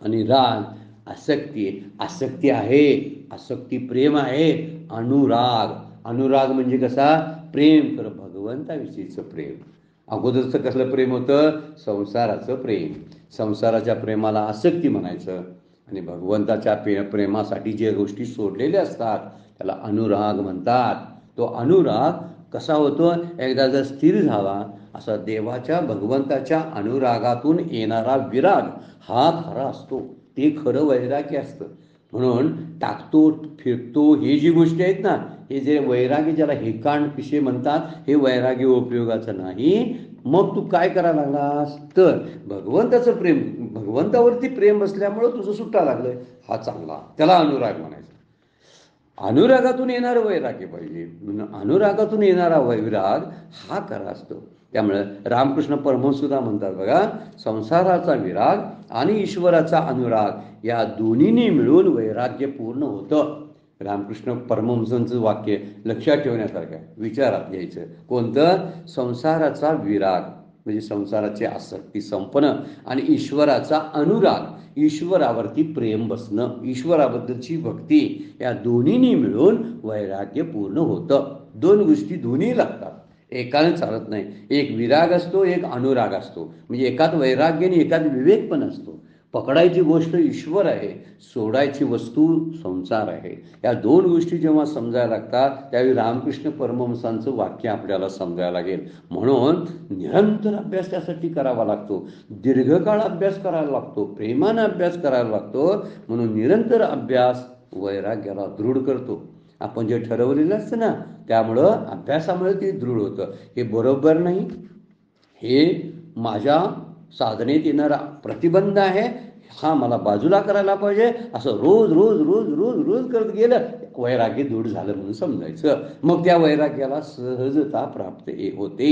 आणि राग, आसक्ती, आसक्ती आहे, आसक्ती प्रेम आहे. अनुराग, अनुराग म्हणजे कसा? प्रेम, तर भगवंताविषयीचं प्रेम. अगोदरचं कसलं प्रेम होतं? संसाराचं प्रेम. संसाराच्या प्रेमाला आसक्ती म्हणायचं, आणि भगवंताच्या प्रेमासाठी जे गोष्टी सोडलेल्या असतात त्याला अनुराग म्हणतात. तो अनुराग कसा होतो? एकदा जर स्थिर झाला, असा देवाच्या भगवंताच्या अनुरागातून येणारा विराग हा खरा असतो. ते खरं वैराग्य असतं. म्हणून टाकतो फिरतो हे जी गोष्टी आहेत ना, हे जे वैराग्य, ज्याला हेकांड पिशे म्हणतात, हे वैराग्य उपयोगाचं नाही. मग तू काय करायला लागलास? तर भगवंताचं प्रेम, भगवंतावरती प्रेम असल्यामुळं तुझं सुट्टा लागलंय, हा चांगला, त्याला अनुराग म्हणायचं. अनुरागातून येणारं वैराग्य पाहिजे. अनुरागातून येणारा वैराग हा खरा असतो. त्यामुळे रामकृष्ण परमहंस सुद्धा म्हणतात बघा, संसाराचा विराग आणि ईश्वराचा अनुराग या दोन्हींनी मिळून वैराग्य पूर्ण होतं. रामकृष्ण परमहंसांचं वाक्य लक्षात ठेवण्यासारखं, विचारात घ्यायचं. कोणतं? संसाराचा विराग म्हणजे संसाराची आसक्ती संपणं, आणि ईश्वराचा अनुराग, ईश्वरावरती प्रेम बसणं, ईश्वराबद्दलची भक्ती, या दोन्हींनी मिळून वैराग्य पूर्ण होतं. दोन गोष्टी दोन्ही लागतात, एकाने चालत नाही. एक विराग असतो, एक अनुराग असतो. म्हणजे एकात वैराग्य आणि एकात विवेक पण असतो. पकडायची गोष्ट ईश्वर आहे, सोडायची वस्तू संसार आहे. या दोन गोष्टी जेव्हा समजायला लागतात त्यावेळी रामकृष्ण परमहंसांचं वाक्य आपल्याला समजायला लागेल. म्हणून निरंतर अभ्यास त्यासाठी करावा लागतो, दीर्घकाळ अभ्यास करायला लागतो, प्रेमानं अभ्यास करायला लागतो. म्हणून निरंतर अभ्यास वैराग्याला दृढ करतो. आपण जे ठरवलेलं असतं ना, त्यामुळं अभ्यासामुळे ते दृढ होतं. हे बरोबर नाही, हे माझ्या साधनेत येणारा प्रतिबंध आहे, हा मला बाजूला करायला पाहिजे, असं रोज रोज रोज रोज रोज करत गेलं, वैराग्य दृढ झालं म्हणून समजायचं. मग त्या वैराग्याला सहजता प्राप्त होते,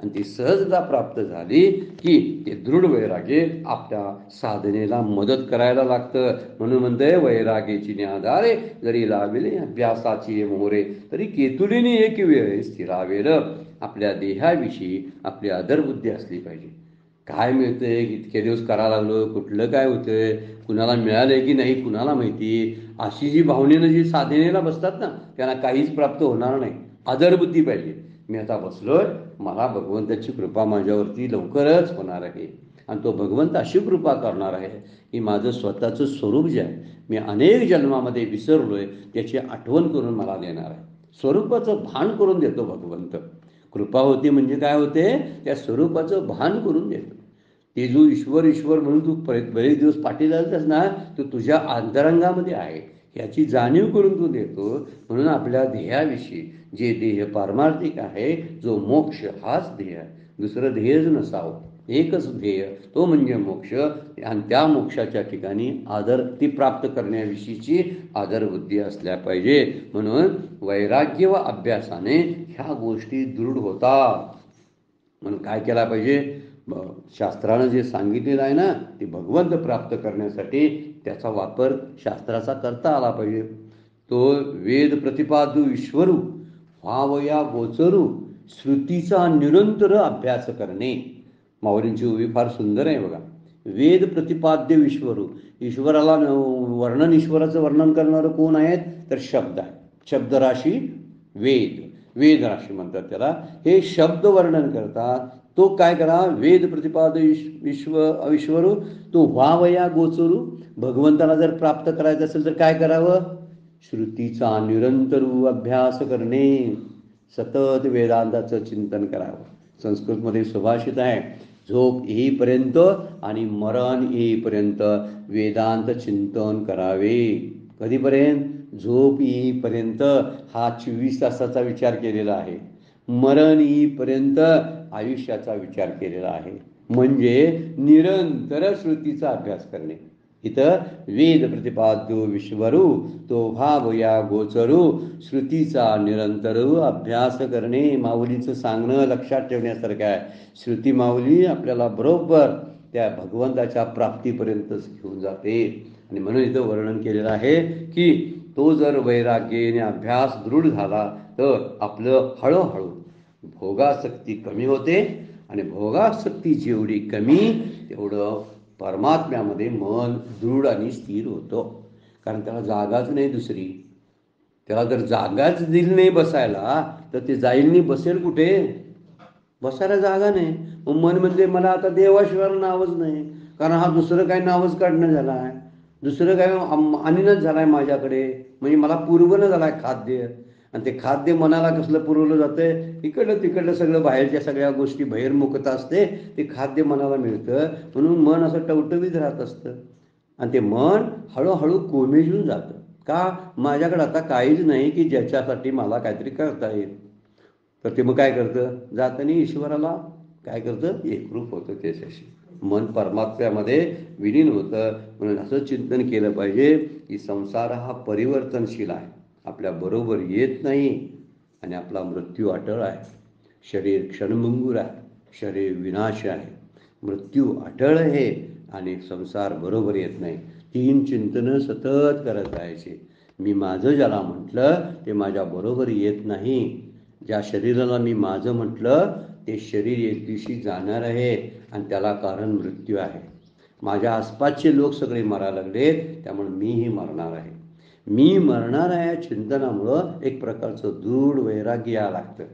आणि ती सहजता प्राप्त झाली की ते दृढ वैराग्य आपल्या साधनेला मदत करायला लागतं. म्हणून म्हणते, वैराग्याची न्यादारे जरी लाविले अभ्यासाची मोहरे, तरी केतुलीने एक वेळ स्थिरावेल. आपल्या देहाविषयी आपली आदरबुद्धी असली पाहिजे. काय मिळतंय, इतके दिवस करायला लागलो, कुठलं काय होतंय, कुणाला मिळालंय की नाही कुणाला माहिती, अशी जी भावनेनं जी साधनेला बसतात ना, त्यांना काहीच प्राप्त होणार नाही. आदरबुद्धी पाहिजे. मी आता बसलोय, मला भगवंताची कृपा माझ्यावरती लवकरच होणार आहे. आणि तो भगवंत अशी कृपा करणार आहे की माझं स्वतःचं स्वरूप जे आहे, मी अनेक जन्मामध्ये विसरलोय, त्याची आठवण करून मला देणार आहे. स्वरूपाचं भान करून देतो भगवंत. कृपा होती म्हणजे काय होते, त्या स्वरूपाचं भान करून देतो. ते जो ईश्वर ईश्वर म्हणून तू बरेच दिवस पाठी लागतस ना, तो तुझ्या अंतरंगामध्ये आहे याची जाणीव करून तू देतो. म्हणून आपल्या ध्येयाविषयी, जे ध्येय पारमार्थिक आहे, जो मोक्ष, हाच ध्येय आहे. दुसरं ध्येयच नसावं, एकच ध्येय, तो म्हणजे मोक्ष. आणि त्या मोक्षाच्या ठिकाणी आदर, ती प्राप्त करण्याविषयीची आदरबुद्धी असल्या पाहिजे. म्हणून वैराग्य व अभ्यासाने ह्या गोष्टी दृढ होतात. म्हणून काय केला पाहिजे, शास्त्रानं जे सांगितलेलं आहे ना, ते भगवंत प्राप्त करण्यासाठी त्याचा वापर शास्त्राचा करता आला पाहिजे. तो वेद प्रतिपादू ईश्वरू व्हावया गोचरू श्रुतीचा निरंतर अभ्यास करणे. माऊलींची उभी फार सुंदर आहे बघा. वेद प्रतिपाद्य ईश्वरू, ईश्वराला वर्णन, ईश्वराचं वर्णन करणारं कोण आहेत, तर शब्द आहे. शब्दराशी वेद, वेद राशी म्हणतात त्याला. हे शब्द वर्णन करतात. तो काय करा, वेद प्रतिपाद ईश्वरू तो व्हावया गोचरू. भगवंताला जर प्राप्त करायचं असेल तर काय करावं, श्रुतीचा निरंतर अभ्यास करणे, सतत वेदांताचं चिंतन करावं. संस्कृतमध्ये सुभाषित आहे, झोप येईपर्यंत आणि मरण येईपर्यंत वेदांत चिंतन करावे. कधीपर्यंत, झोप येईपर्यंत. हा 24 तासाचा विचार केलेला आहे. मरण येईपर्यंत आयुष्याचा विचार केलेला आहे. म्हणजे निरंतर श्रुतीचा अभ्यास करणे. इथं वेद प्रतिपाद्यो विश्वरू तो भावया गोचरू श्रुतीचा निरंतर अभ्यास करणे. माऊलीचं सांगणं लक्षात ठेवण्यासारखं आहे. श्रुती माऊली आपल्याला बरोबर त्या भगवंताच्या प्राप्तीपर्यंतच घेऊन जाते. आणि म्हणून इथं वर्णन केलेलं आहे की तो जर वैराग्याने अभ्यास दृढ झाला तर आपलं हळूहळू भोगासक्ती कमी होते. आणि भोगासक्ती जेवढी कमी, तेवढं परमात्म्यामध्ये मन दृढ आणि स्थिर होतं. कारण त्याला जागाच नाही दुसरी. त्याला जर जागाच दिली नाही बसायला, तर ते जाईल नाही, बसेल कुठे, बसायला जागा नाही. मग मन म्हणजे मला आता देवाशिवाय नावच नाही. कारण हा दुसरं काही नावच काढणं झाला आहे, दुसरं काय आणीनच झालं आहे माझ्याकडे. म्हणजे मला पुरवणं झालं आहे खाद्य. आणि ते खाद्य मनाला कसलं पुरवलं जातं, इकडलं तिकडलं सगळं बाहेरच्या सगळ्या गोष्टी बहिर्मुखता असते, ते खाद्य मनाला मिळतं. म्हणून मन असं टवटवीत राहत असतं. आणि ते मन हळूहळू कोमेजून जातं. का, माझ्याकडे आता काहीच नाही की ज्याच्यासाठी मला काहीतरी करता येईल. तर ते मग काय करतं, जाताना ईश्वराला काय करतं, एकरूप होतं त्याच्याशी. मन परमात्म्यामध्ये विलीन होतं. म्हणून असं चिंतन केलं पाहिजे की संसार हा परिवर्तनशील आहे, आपल्या बरोबर येत नाही. आणि आपला मृत्यू अटळ आहे. शरीर क्षणभंगूर आहे, शरीर विनाश आहे, मृत्यू अटळ आहे आणि संसार बरोबर येत नाही. 3 चिंतनं सतत करत राहायचे. मी माझं ज्याला म्हटलं ते माझ्या बरोबर येत नाही. ज्या शरीराला मी माझं म्हटलं ते शरीर एक दिवशी जाणार आहे आणि त्याला कारण मृत्यू आहे. माझ्या आसपासचे लोक सगळे मरायला लागलेत, त्यामुळे मीही मरणार आहे. मी मरणार आहे या चिंतनामुळं एक प्रकारचं दृढ वैराग्य यावं लागतं.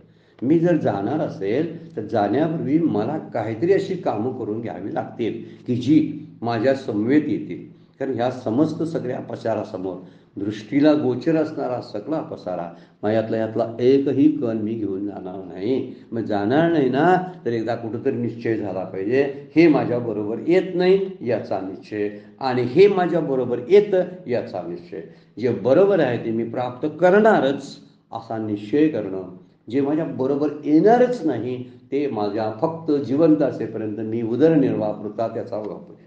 मी जर जाणार असेल तर जाण्यापूर्वी मला काहीतरी अशी कामं करून घ्यावी लागतील की जी माझ्या समवेत येतील. कारण ह्या समस्त सगळ्या पसारासमोर दृष्टीला गोचर असणारा सगळा पसारा, यातला एकही कण मी घेऊन जाणार नाही. मग जाणार नाही ना, तर एकदा कुठंतरी निश्चय झाला पाहिजे, हे माझ्याबरोबर येत नाही याचा निश्चय, आणि हे माझ्याबरोबर येतं याचा निश्चय. जे बरोबर आहे ते मी प्राप्त करणारच असा निश्चय करणं. जे माझ्या बरोबर येणारच नाही ते माझ्या फक्त जिवंत असेपर्यंत मी उदरनिर्वाहापुरता त्याचा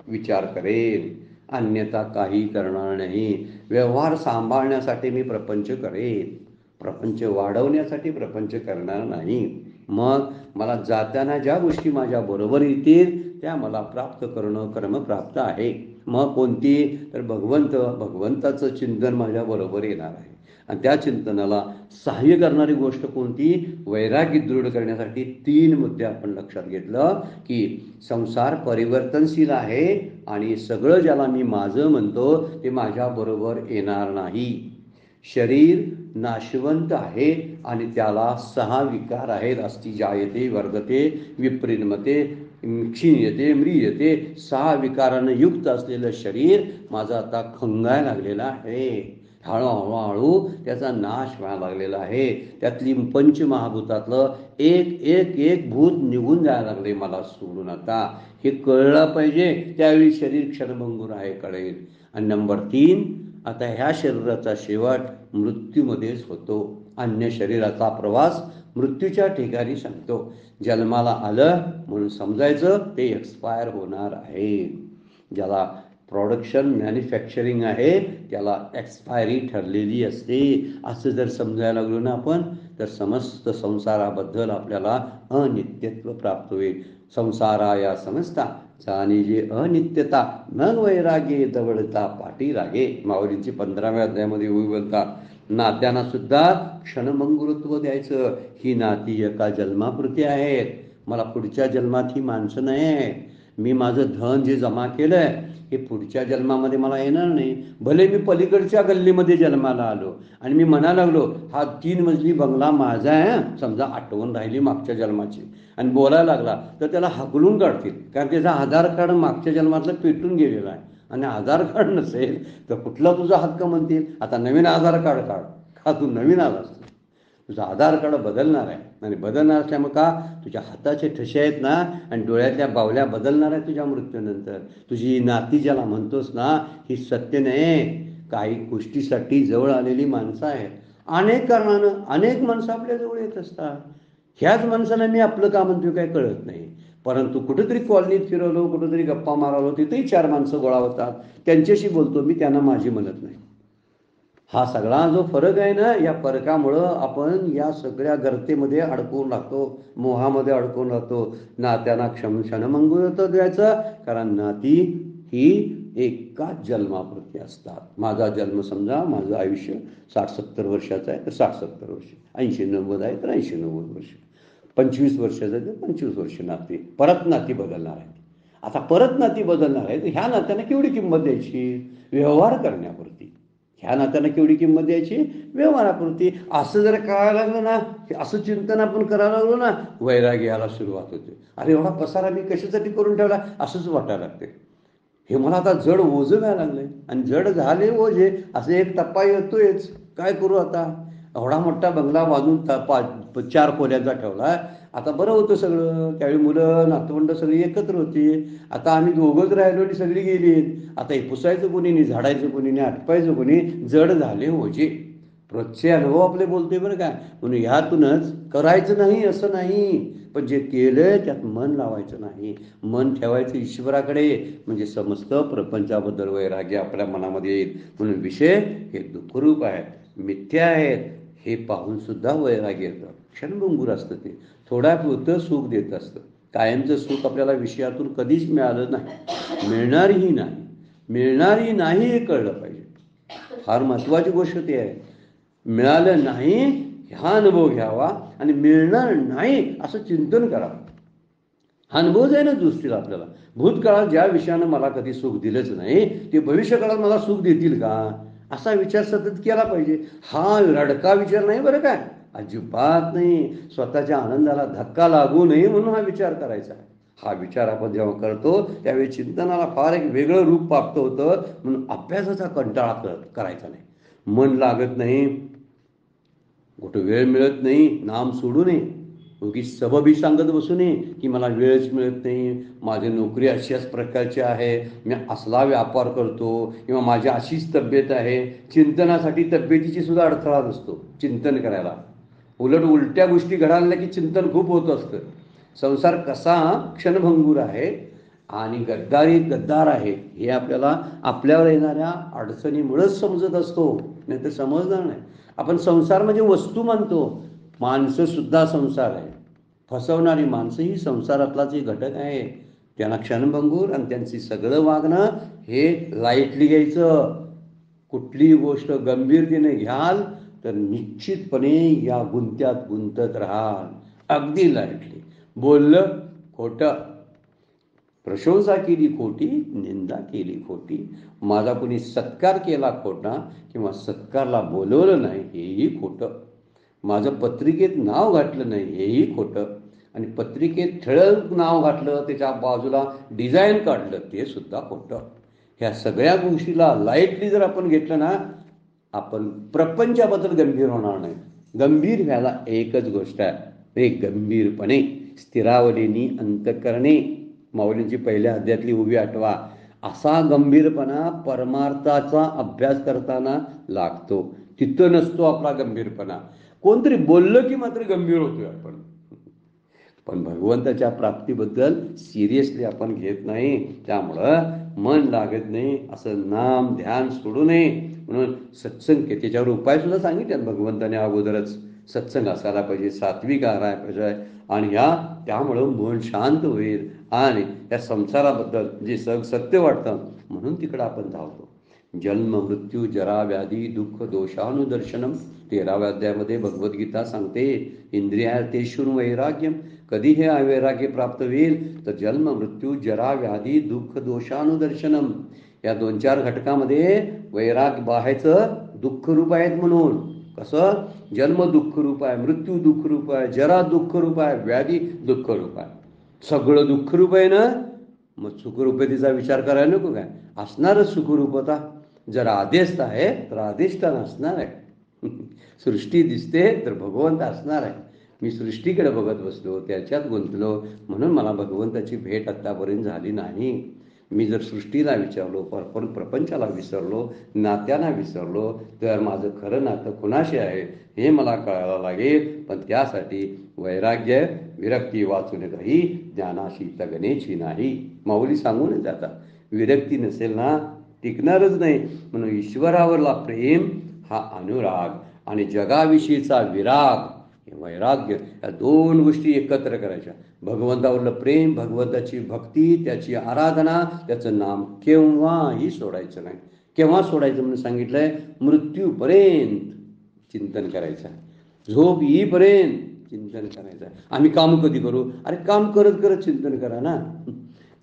विचार करेन, अन्यथा काही करणार नाही. व्यवहार सांभाळण्यासाठी मी प्रपंच करेन, प्रपंच वाढवण्यासाठी प्रपंच करणार नाही. मग मला जाताना ज्या गोष्टी माझ्या बरोबर येतील त्या मला प्राप्त करणं क्रमप्राप्त आहे. मग कोणती, तर भगवंताचं चिंतन माझ्या बरोबर येणार आहे. आणि त्या चिंतनाला सहाय्य करणारी गोष्ट कोणती, वैराग्य दृढ करण्यासाठी 3 मुद्दे आपण लक्षात घेतलं की संसार परिवर्तनशील आहे आणि सगळं ज्याला मी माझं म्हणतो ते माझ्या बरोबर येणार नाही. शरीर नाशवंत आहे आणि त्याला 6 विकार आहेत. अस्ति जायते वर्धते विप्रिन्मते क्षीयते म्रियते. 6 विकारानं युक्त असलेलं शरीर माझं आता खंगायला लागलेलं आहे. हळूहळू त्याचा नाश व्हायला लागलेला आहे. त्यातली पंचमहाभूतातलं एक एक एक भूत निघून जायला लागले मला सोडून. आता हे कळलं पाहिजे, त्यावेळी शरीर क्षणभंगूर आहे कळेल. आणि नंबर 3, आता ह्या शरीराचा शेवट मृत्यूमध्येच होतो. अन्य शरीराचा प्रवास मृत्यूच्या ठिकाणी सांगतो. जन्माला आलं म्हणून समजायचं ते एक्सपायर होणार आहे. ज्याला प्रोडक्शन मॅन्युफॅक्चरिंग आहे त्याला एक्सपायरी ठरलेली असते. असं जर समजायला लागलो ना आपण, तर समस्त संसाराबद्दल आपल्याला अनित्यत्व प्राप्त होईल. संसाराया समजता जाणीजे अनित्यता मन वैराग्ये दवडता पाठी रागे. माऊलींची 15व्या अध्यायामध्ये बोलतात, नात्यांना सुद्धा क्षणभंगुरत्व द्यायचं. ही नाती एका जन्मापुरती आहेत. मला पुढच्या जन्मात ही माणसं नाही आहेत. मी माझं धन जे जमा केलंय हे पुढच्या जन्मामध्ये मला येणार नाही. भले मी पलीकडच्या गल्लीमध्ये जन्माला आलो आणि मी म्हणायला लागलो हा 3 मजली बंगला माझा आहे, समजा आठवण राहिली मागच्या जन्माची, आणि बोलायला लागला तर त्याला हाकलून काढतील. कारण त्याचा आधार कार्ड मागच्या जन्मातलं पेटून गेलेला आहे. आणि आधार कार्ड नसेल तर कुठला तुझा हक्क म्हणतील. आता नवीन आधार कार्ड काढ, का तू नवीन आलास, तुझा आधार कार्ड बदलणार आहे. आणि बदलणार असल्यामुळे का, तुझ्या हाताचे ठसे आहेत ना आणि डोळ्यातल्या बावल्या बदलणार आहे तुझ्या मृत्यूनंतर. तुझी नाती ज्याला म्हणतोस ना ही सत्य नाही. काही गोष्टीसाठी जवळ आलेली माणसं आहेत. अनेक कारणानं अनेक माणसं आपल्या जवळ येत असतात. ह्याच माणसाला मी आपलं का म्हणतो काही कळत नाही. परंतु कुठेतरी कॉलनीत फिरवलो, कुठेतरी गप्पा मारवलो, तिथेही 4 माणसं गोळा होतात, त्यांच्याशी बोलतो मी, त्यांना माझी म्हणत नाही. हा सगळा जो फरक आहे ना, या फरकामुळं आपण या सगळ्या गर्तेमध्ये अडकून राहतो, मोहामध्ये अडकून राहतो. नात्यांना क्षणभंगुरत्व द्यायचं, कारण नाती ही एकाच जन्मापुरती असतात. माझा जन्म समजा, माझं आयुष्य 60-70 वर्षाचं आहे तर 60-70 वर्ष, 80-90 आहे तर 80-90 वर्ष, 25 वर्षाचं आहे तर 25 वर्ष नाती. परत नाती बदलणार आहेत. आता परत नाती बदलणार आहेत, ह्या नात्यांना केवढी किंमत द्यायची, व्यवहार करण्यापुरती. ह्या नात्यांना केवढी किंमत द्यायची, व्यवहारापुरती. असं जर कळायला लागलं ना, असं चिंतन आपण करायला लागलो ना, वैराग्य यायला सुरुवात होते. अरे एवढा पसारा मी कशासाठी करून ठेवला असंच वाटायला लागते. हे मला आता जड ओझं व्हायला लागलंय. आणि जड झाले ओझे असे एक टप्पा येतोयच. काय करू आता, एवढा मोठा बंगला बांधून 4 खोल्यांचा ठेवला. आता बरं होतं सगळं, त्यावेळी मुलं नातवंड सगळी एकत्र होती. आता आम्ही दोघंच राहिलो आणि सगळी गेली. आता हे पुसायचं कोणी नाही, झाडायचं कोणी नाही, आटपायचं कोणी, जड झाले ओझे. रोजचे अनुभव आपले बोलते बरं का. म्हणून ह्यातूनच करायचं नाही असं नाही, पण जे केलंय त्यात मन लावायचं नाही. मन ठेवायचं ईश्वराकडे, म्हणजे समस्त प्रपंचाबद्दल वैराग्य आपल्या मनामध्ये येईल. म्हणून विषय हे दुःखरूप आहेत, मिथ्या आहेत, हे पाहून सुद्धा वैराग्य येतं. क्षणभंगूर असतं ते, थोड्या पुरतं सुख देत असतं. कायमचं सुख आपल्याला विषयातून कधीच मिळालं नाही, मिळणारही नाही. मिळणारही नाही हे कळलं पाहिजे. फार महत्त्वाची गोष्ट ती आहे. मिळालं नाही हा अनुभव घ्यावा आणि मिळणार नाही असं चिंतन करावं. हा अनुभव आहे ना दुसरील आपल्याला. भूतकाळात ज्या विषयानं मला कधी सुख दिलंच नाही ते भविष्यकाळात मला सुख देतील का, असा विचार सतत केला पाहिजे. हा रडका विचार नाही बरं काय, अजिबात नाही. स्वतःच्या आनंदाला धक्का लागू नये म्हणून हा विचार करायचा आहे. हा विचार आपण जेव्हा करतो त्यावेळी चिंतनाला फार एक वेगळं रूप प्राप्त होतं. म्हणून अभ्यासाचा कंटाळा करायचा नाही. मन लागत नाही, कुठं वेळ मिळत नाही, नाम सोडू नये. उगीच सबबी सांगत बसू नये की मला वेळच मिळत नाही, माझी नोकरी अशाच प्रकारची आहे, मी असला व्यापार करतो, किंवा माझी अशीच तब्येत आहे. चिंतनासाठी तब्येतीची सुद्धा अडथळा नसतो चिंतन करायला. उलट उलट्या गोष्टी घडायला की चिंतन खूप होत असतं. संसार कसा क्षणभंगूर आहे आणि गद्दार आहे हे आपल्याला आपल्यावर येणाऱ्या अडचणीमुळेच समजत असतो, नाही तर समजणार नाही. आपण संसार म्हणजे वस्तू मानतो, माणसं सुद्धा संसार आहे. फसवणारी माणसं ही संसारातलाच एक घटक आहे. त्यांना क्षणभंगूर आणि त्यांची सगळं वागणं हे लाईटली घ्यायचं. कुठलीही गोष्ट गंभीरतेने घ्याल तर निश्चितपणे या गुंत्यात गुंतत राहाल. अगदी लाईटली बोललं खोटं, प्रशंसा केली खोटी, निंदा केली खोटी, माझा कोणी सत्कार केला खोटा किंवा सत्कारला बोलवलं नाही हेही खोटं. माझं पत्रिकेत नाव घातलं नाही हेही खोटं, आणि पत्रिकेत ठळक नाव घातलं, त्याच्या बाजूला डिझाईन काढलं, ते सुद्धा खोटं. ह्या सगळ्या गोष्टीला लाईटली जर आपण घेतलं ना, आपण प्रपंचाबद्दल गंभीर होणार नाही. गंभीर व्हायला एकच गोष्ट आहे, ते गंभीरपणे स्थिरावलेनी अंतकरणे. माऊलींची पहिल्या अध्यायातली उभी आठवा. असा गंभीरपणा परमार्थाचा अभ्यास करताना लागतो, तिथं नसतो आपला गंभीरपणा. कोणतरी बोललं की मात्र गंभीर होतोय आपण, पण भगवंताच्या प्राप्तीबद्दल सिरियसली आपण घेत नाही, त्यामुळं मन लागत नाही. असं नाम ध्यान सोडू नये. म्हणून सत्संग, त्याच्यावर उपाय सुद्धा सांगितले भगवंताने अगोदरच. सत्संग असायला पाहिजे, सात्विक आहार पाहिजे, आणि त्यामुळं मन शांत होईल, आणि या संसाराबद्दल जे सत्य वाटतं म्हणून तिकडं आपण धावतो. जन्म मृत्यू जरा व्याधी दुःख दोषानुदर्शनम, 13व्या अध्यायामध्ये भगवद्गीता सांगते. इंद्रियार्थेषु वैराग्यम, कधी हे वैराग्य प्राप्त होईल तर जन्म मृत्यू जरा व्याधी दुःख दोषानुदर्शनम, या 2-4 घटकामध्ये वैराग्य बाहायचं दुःख रूप आहेत. म्हणून कसं, जन्म दुःख रूप आहे, मृत्यू दुःख रूप आहे, जरा दुःख रूप आहे, व्याधी दुःख रूप आहे, सगळं दुःख रूप आहे ना. मग सुखरूपतेचा विचार करायला नको काय, असणारच सुखरूपता. जर आदेश आहे तर आदेशता नसणार आहे. सृष्टी दिसते तर भगवंत असणार आहे. मी सृष्टीकडे बघत बसलो, त्याच्यात गुंतलो, म्हणून मला भगवंताची भेट आत्तापर्यंत झाली नाही. मी जर सृष्टीला विचारलो, पण प्रपंचाला विसरलो, नात्यांना विसरलो, तर माझं खरं नातं कुणाशी आहे हे मला कळायला लागेल. पण त्यासाठी वैराग्य विरक्ती वाचून काही ज्ञानाशी तगण्याची नाही. माऊली सांगून जातात, विरक्ती नसेल ना टिकणारच नाही. म्हणून ईश्वरावरला प्रेम हा अनुराग, आणि जगाविषयीचा विराग वैराग्य, या 2 गोष्टी एकत्र करायच्या. भगवंतावरलं प्रेम, भगवंताची भक्ती, त्याची आराधना, त्याचं नाम केव्हाही सोडायचं नाही. केव्हा सोडायचं म्हणून सांगितलंय, मृत्यूपर्यंत चिंतन करायचं, झोप येईपर्यंत चिंतन करायचं. आम्ही काम कधी करू? अरे काम करत करत चिंतन करा ना.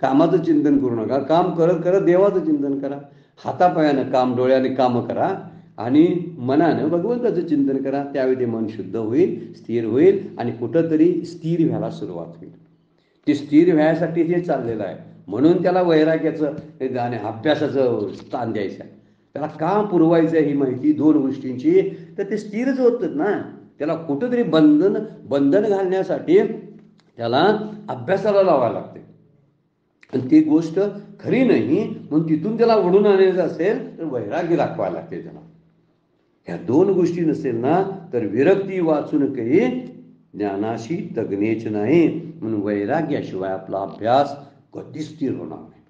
कामाचं चिंतन करू नका, काम करत करत देवाचं चिंतन करा. हातापायानं काम, डोळ्याने काम करा, आणि मनानं भगवंताचं चिंतन करा. त्यावेळी ते मन शुद्ध होईल, स्थिर होईल, आणि कुठंतरी स्थिर व्हायला सुरुवात होईल. ते स्थिर व्हायसाठी हे चाललेलं आहे. म्हणून त्याला वैराग्याचं आणि अभ्यासाचं स्थान द्यायचं आहे. त्याला का पुरवायचं आहे ही माहिती 2 गोष्टींची, तर ते स्थिरच होतं ना. त्याला कुठंतरी बंधन घालण्यासाठी त्याला अभ्यासाला लावायला लागते, आणि ती गोष्ट खरी नाही म्हणून तिथून त्याला ओढून आणायचं असेल तर वैराग्य दाखवायला लागते त्याला. ह्या 2 गोष्टी नसेल ना तर विरक्ती वाचून काही ज्ञानाशी तगणेच नाही. म्हणून वैराग्याशिवाय आपला अभ्यास कधी स्थिर होणार नाही.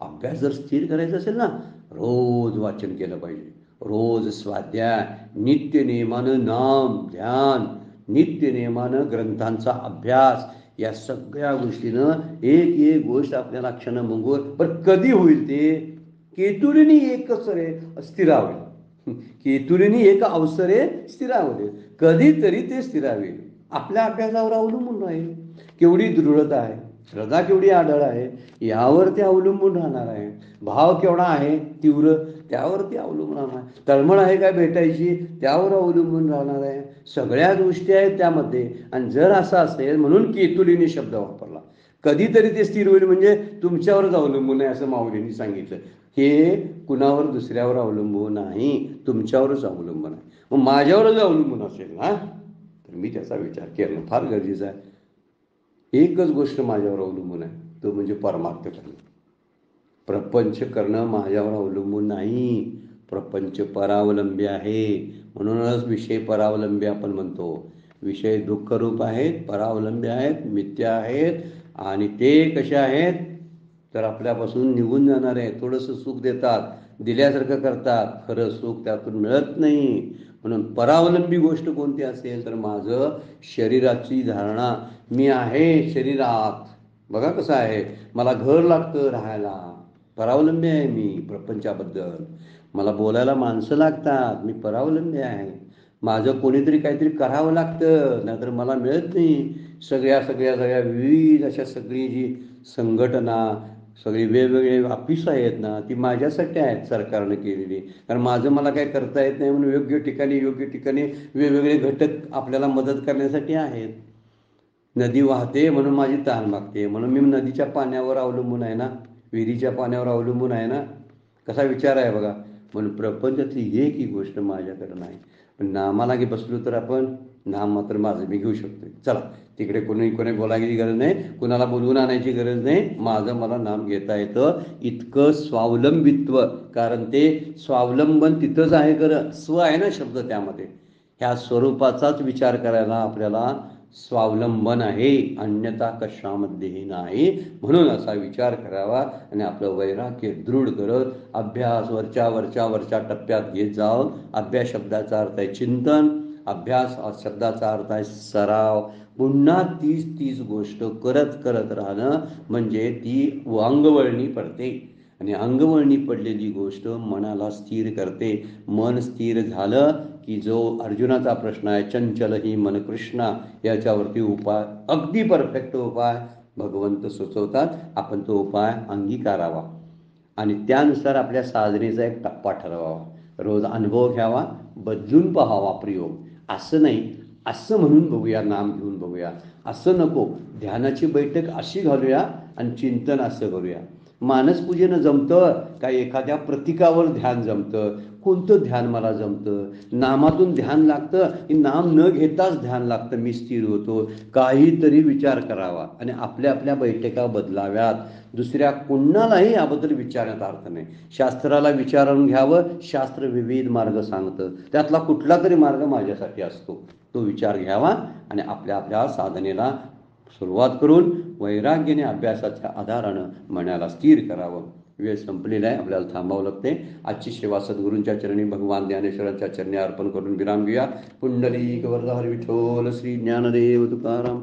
अभ्यास जर स्थिर करायचा असेल ना, रोज वाचन केलं पाहिजे, रोज स्वाध्याय, नित्य नियमानं नाम ध्यान, नित्य नियमानं ग्रंथांचा अभ्यास, या सगळ्या गोष्टीनं एक गोष्ट आपल्याला क्षणभंगूर. पण कधी होईल ते? केतुरीनी एकच रे स्थिरावेल, केतुरीनी एक अवसरे स्थिरावले, कधीतरी ते स्थिरावेल. आपल्या अभ्यासावर अवलंबून राहील. केवढी दृढता आहे, श्रद्धा केवढी आढळ आहे, यावर ते अवलंबून राहणार आहे. भाव केवढा आहे तीव्र, त्यावर ते अवलंबून राहणार आहे. तळमळ आहे काय भेटायची, त्यावर अवलंबून राहणार आहे. सगळ्या गोष्टी आहेत त्यामध्ये. आणि जर असं असेल, म्हणून केतुलीने शब्द वापरला, कधीतरी ते स्थिर होईल, म्हणजे तुमच्यावरच अवलंबून आहे असं माऊलींनी सांगितलं. हे कुणावर दुसऱ्यावर अवलंबून नाही, तुमच्यावरच अवलंबून आहे. मग माझ्यावरच अवलंबून असेल ना तर मी त्याचा विचार करणं फार गरजेचं आहे. एकच गोष्ट माझ्यावर अवलंबून आहे, तो म्हणजे परमार्थ करणं. प्रपंच करणं माझ्यावर अवलंबून नाही, प्रपंच परावलंबी आहे. म्हणूनच विषय परावलंबी आपण म्हणतो. विषय दुःखरूप आहेत, परावलंबी आहेत, मिथ्या आहेत, आणि ते कसे आहेत तर आपल्यापासून निघून जाणार आहे. थोडंसं सुख देतात, दिल्यासारखं करतात, खरं सुख त्यातून मिळत नाही. म्हणून परावलंबी गोष्ट कोणती असेल तर माझं शरीराची धारणा, मी आहे शरीरात, बघा कसं आहे, मला घर लागतं राहायला, परावलंबी आहे मी प्रपंचाबद्दल. मला बोलायला माणसं लागतात, मी परावलंबी आहे. माझं कोणीतरी काहीतरी करावं लागतं, नाहीतर मला मिळत नाही. सगळ्या विविध अशा सगळी जी संघटना, सगळी वेगवेगळे ऑफिस आहेत ना, ती माझ्यासाठी आहेत सरकारनं केलेली. कारण माझं मला काय करता येत नाही म्हणून योग्य ठिकाणी वेगवेगळे घटक आपल्याला मदत करण्यासाठी आहेत. नदी वाहते म्हणून माझी तहान भागते, म्हणून मी नदीच्या पाण्यावर अवलंबून आहे ना, विहिरीच्या पाण्यावर अवलंबून आहे ना. कसा विचार आहे बघा. म्हणून प्रपंचातली एकही गोष्ट माझ्याकडे नाही. पण नामाला गे बसलो तर आपण नाम मात्र माझं मी घेऊ शकतो. चला, तिकडे कोणी बोलायची गरज नाही, कुणाला बोलवून आणायची गरज नाही. माझं मला नाम घेता येतं. इतकं स्वावलंबित्व, कारण ते स्वावलंबन तिथंच आहे. खरं स्व आहे ना शब्द त्यामध्ये, ह्या स्वरूपाचाच विचार करायला आपल्याला स्वावलंबन आहे, अन्यथा कशामध्येही नाही. म्हणून असा विचार करावा आणि आपलं वैराग्य दृढ करत अभ्यास वरच्या टप्प्यात घेत जावं. अभ्यास शब्दाचा अर्थ आहे चिंतन, अभ्यास शब्दाचा अर्थ आहे सराव. पुन्हा तीच गोष्ट करत राहणं म्हणजे ती अंगवळणी पडते. आणि अंगवळणी पडलेली गोष्ट मनाला स्थिर करते. मन स्थिर झालं की जो अर्जुनाचा प्रश्न आहे, चंचल ही मन कृष्णा, याच्यावरती उपाय, अगदी परफेक्ट उपाय भगवंत सुचवतात. आपण तो उपाय अंगीकारावा आणि त्यानुसार आपल्या साधनेचा एक टप्पा ठरवावा. रोज अनुभव घ्यावा, बदलून पाहावा प्रयोग. असं नाही असं म्हणून बघूया, नाम घेऊन बघूया असं नको. ध्यानाची बैठक अशी घालूया आणि चिंतन असं करूया. मानसपूजेनं जमतं का एखाद्या प्रतीकावर ध्यान जमतं? कोणतं ध्यान मला जमतं? नामातून ध्यान लागतं की नाम न घेताच ध्यान लागतं? मी स्थिर होतो. काहीतरी विचार करावा आणि आपल्या बैठका बदलाव्यात. दुसऱ्या कुणालाही याबद्दल विचारण्यात अर्थ नाही. शास्त्राला विचारून घ्यावं. शास्त्र विविध मार्ग सांगतं, त्यातला कुठला तरी मार्ग माझ्यासाठी असतो. तो विचार घ्यावा आणि आपल्या साधनेला सुरुवात करून वैराग्याने अभ्यासाच्या आधारानं मनाला स्थिर करावं. वेळ संपलेला आहे, आपल्याला थांबावं लागते. आजची सेवा सद्गुरूंच्या चरणी, भगवान ज्ञानेश्वरांच्या चरणी अर्पण करून विराम घेऊया. पुंडलिक वरदा हरी विठ्ठल, श्री ज्ञानदेव तुकाराम.